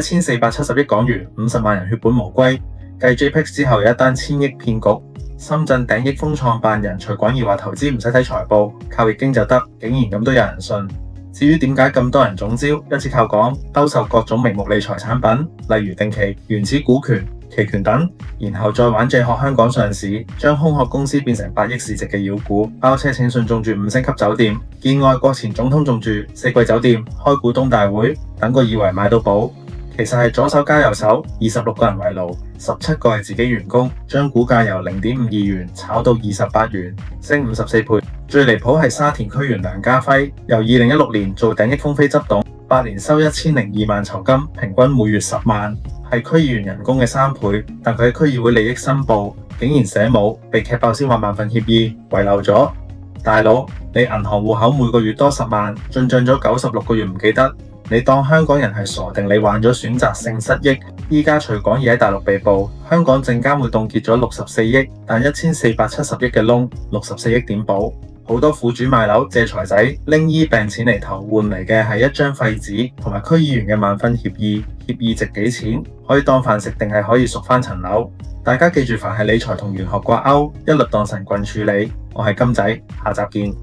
1470億港元，50萬人血本無歸。繼 JPEX 之後有一單1000億騙局。深圳頂益豐創辦人徐廣義話投資唔使睇財報，靠易經就得，竟然咁都有人信。至於點解咁多人中招，一次靠講兜售各種名目理財產品，例如定期、原始股權、期權等，然後再玩借殼香港上市，將空殼公司變成8億市值嘅妖股，包車請信中住5星級酒店，見外國前總統中住4季酒店，開股東大會，等個以為買到寶，其實係左手加右手，26個人為奴，17個係自己員工，將股價由0.52元炒到28元，升54倍。最離譜係沙田區員梁家輝，由2016年做頂益豐非執董，8年收1002萬酬金，平均每月10萬，係區議員人工嘅3倍。但佢喺區議會利益申報竟然寫冇，被劇爆先話萬份協議遺漏咗。大佬，你銀行戶口每個月多10萬，進帳咗96個月唔記得，你當香港人係傻定你患咗選擇性失憶？依家徐廣義喺大陸被捕，香港證監會凍結咗64億，但1470億嘅窿，64億點補？好多苦主賣樓借財仔拎醫病錢嚟投，換嚟嘅係一張廢紙同埋區議員嘅萬份協議。協議值幾錢？可以當飯食定係可以贖翻層樓？大家記住，凡係理財同玄學掛鈎，一律當神棍處理。我係金仔，下集見。